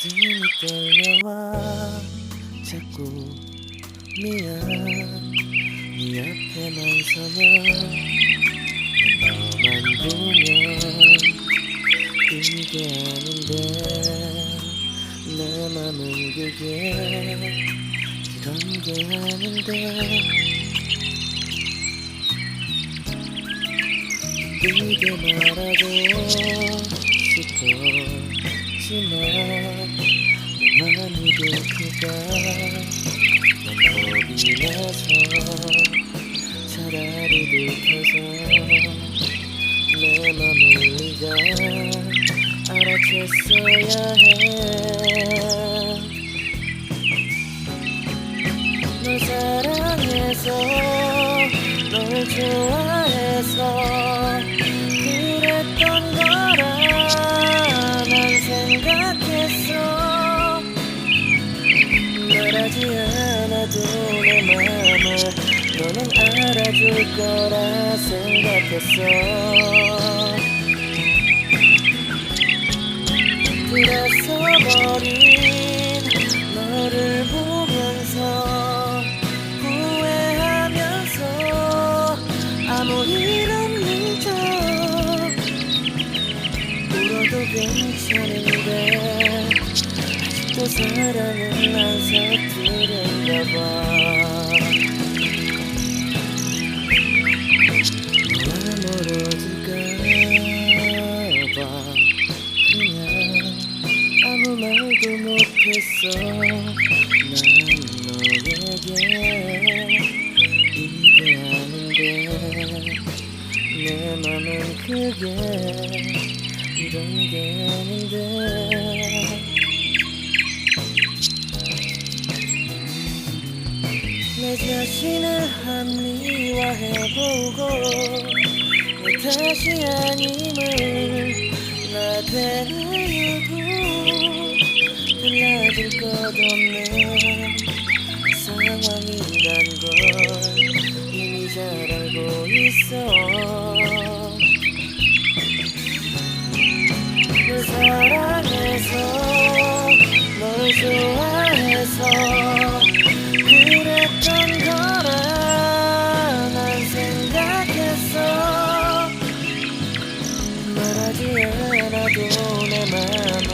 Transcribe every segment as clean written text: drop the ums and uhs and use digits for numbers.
가슴이 떨려와 자꾸 미안 네 앞에만 서면 너만 보면 이게 아닌데 내 맘은 그게 이런 게 아닌데 이게 말하고 싶었지만 내 맘이 들킬까 난 겁이 나서 차라리 들켜서 내 맘을 네가 알아챘어야 해. 널 사랑해서 널 좋아해서 그랬던 거라 난 생각했어. 말하지 않아도 내 맘을 너는 알아줄 거라 생각했어. 들어서버린 너를 보면서 후회하면서 아무 일 없는 척 울어도 괜찮은데 아직도 사랑은 안 서투른가 봐. 너와 멀어질까 봐 그냥 아무 말도 못했어. 난 너에게 이게 아닌데 내 맘은 그게 이런 게 아닌데 내 자신을 합리화해보고 내 탓이 아님을 나대하려고 달라질 것 없는 상황이란 걸 이미 잘 알고 있어. 널 사랑해서 널 좋아해서 그랬던 거라 난 생각했어. 말하지 않아도 내 맘을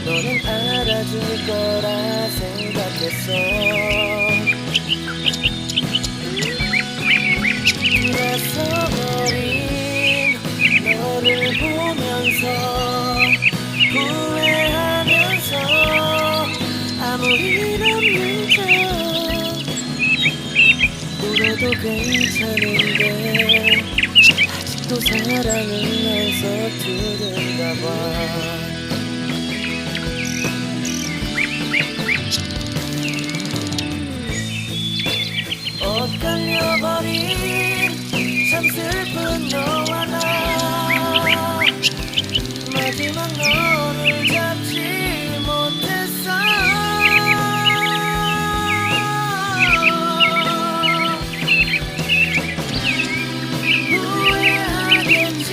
너는 알아줄 거라 생각했어. 들어서버린 너를 보면서 후회하면서 아무 일 없는 척 울어도 괜찮은데 아직도 사랑은 날 서투른가 봐. 엇갈려버린 참 슬픈 너와 나 마지막 너를 잡지 못했어. 후회하겠지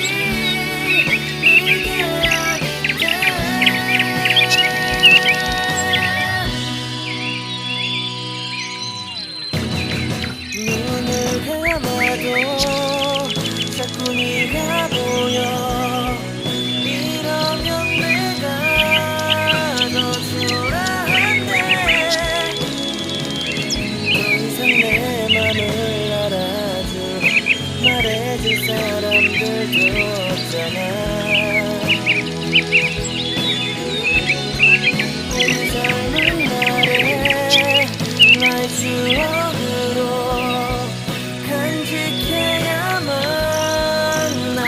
이게 아닌데 눈을 감아도 자꾸 네가 보여. 이러면 내가 더 초라한데 더 이상 내 맘을 알아줄 말해줄 사람들도 없잖아. 우리 젊은 날에 나의 추억으로 간직해야만 난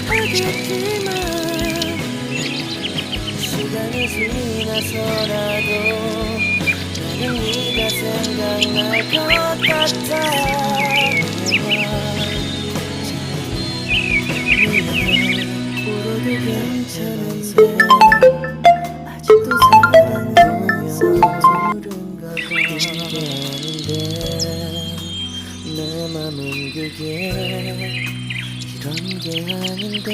하겠지만 시간이 지나서라도 나는 네가 생각날 것 같아. 울어도 괜찮은데 아직도 사랑은 서투른가 봐. 이게 아닌데 내 맘은 그게 이런 게 아닌데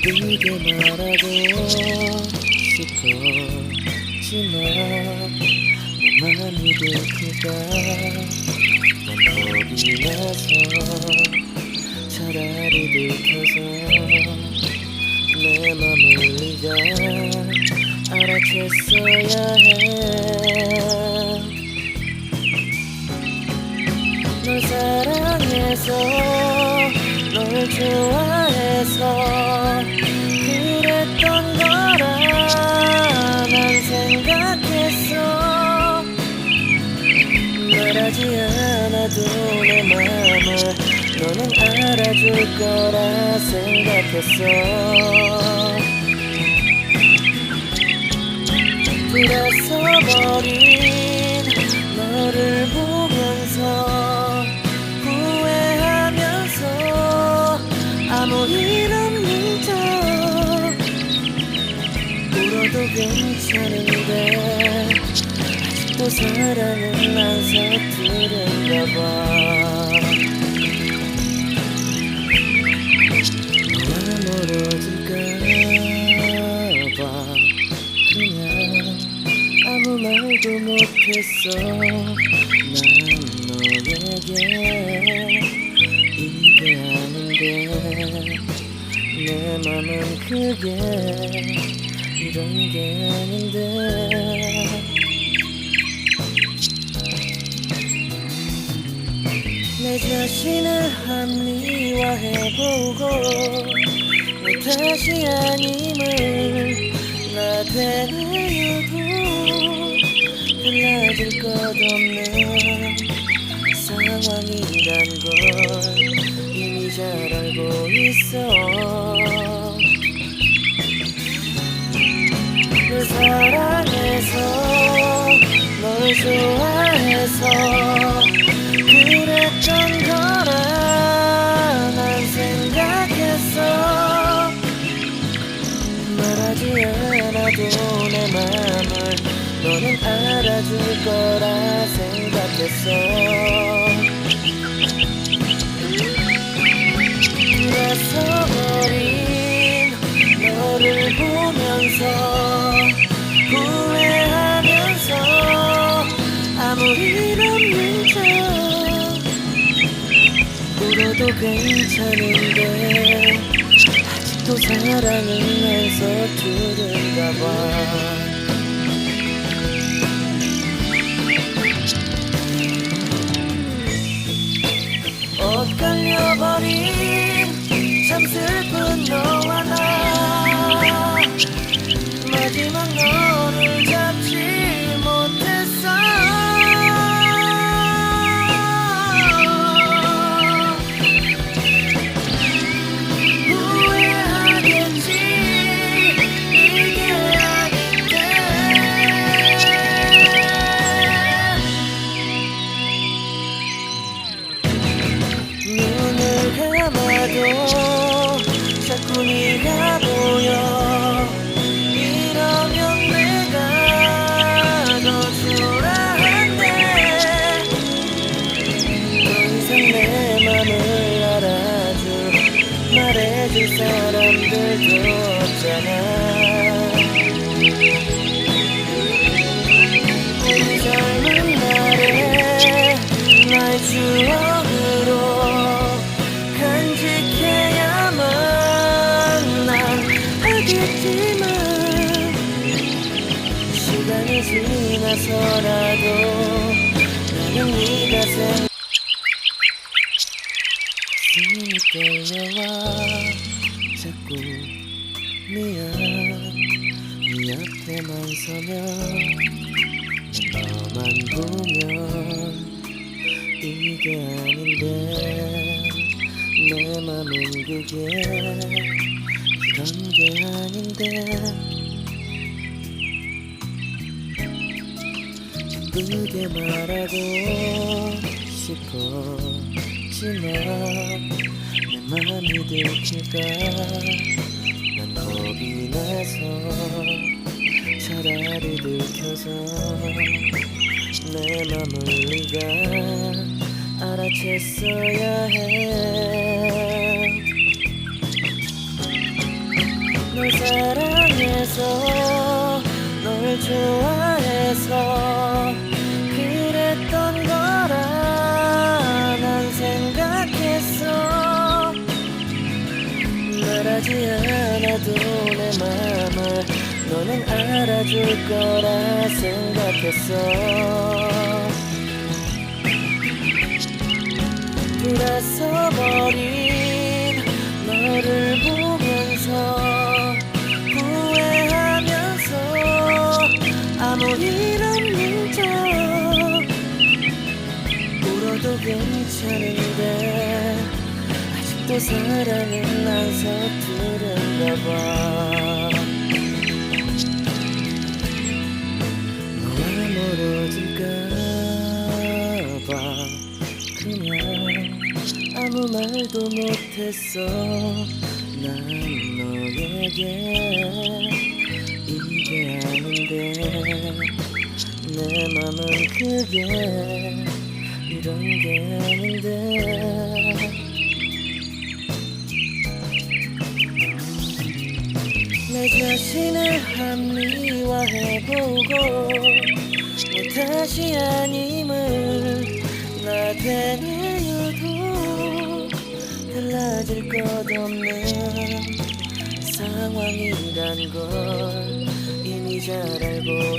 기쁘게 말하고 싶었지만 내 맘이 들킬까 난 겁이 나서 차라리 들켜서 내 맘을 네가 알아챘어야 해. 널 사랑해서 널 좋아해서 그랬던 거라 난 생각했어. 말하지 않아도 내 맘을 너는 알아줄 거라 생각했어. 들어서버린 너를 보면서 후회하면서 아무 일 없는 척 울어도 괜찮은데 아직도 사랑은 안 서투른가 봐. 너와 멀어질까 봐 그냥 아무 말도 못했어. 난 너에게 이게 아닌데 내 맘은 그게 이런 게 아닌데. 내 자신을 합리화해보고 내 탓이 아님을 나대려고 달라질 것 없는 상황이란 걸 이미 잘 알고 있어. 널 사랑해서 널 좋아해서 그랬던 거라 난 생각했어. 말하지 않아도 내 맘을 너는 알아줄 거라 생각했어. 돌아서버린 너를 보면서 후회하면서 아무 일 없는 척 울어도 괜찮은데 아직도 사랑은 날 서투른가 봐. 엇갈려버린 참 슬픈 너와 나 마지막 너를 잡지 못했어. 후회하겠지 이게 아닌데. 눈을 감아도 자꾸 네가 보여. 이러면 내가 더 초라한데 더 이상 내 맘을 알아줄 말해줄 사람들도 없잖아. 우리 젊은 날에 나의 추억으로 간직해야만 난 하겠지만 시간이 지나서라도 나는 네가 가슴이 떨려와 자꾸 미안 네 앞에만 서면 난 너만 보면 이게 아닌데 내 맘은 그게 이런 게 아닌데. 기쁘게 말하고 싶었지만 내 맘이 들킬까 난 겁이 나서 차라리 들켜서 내 맘을 네가 알아챘어야 해. 널 사랑해서 널 좋아해서 그랬던 거라 난 생각했어. 말하지 않아도 내 맘을 너는 알아줄 거라 생각했어. 돌아서버린 너를 보면서 후회하면서 아무 일 없는 척 울어도 괜찮은데 아직도 사랑은 안 서투른가 봐. 너와 멀어질까 봐 그냥 아무 말도 못했어. 난 너에게 이게 아닌데 내 맘은 그게 이런 게 아닌데. 내 자신을 합리화해보고 내 탓이 아님을 나타내어도 달라질 것 없는 상황이란 걸 이미 잘 알고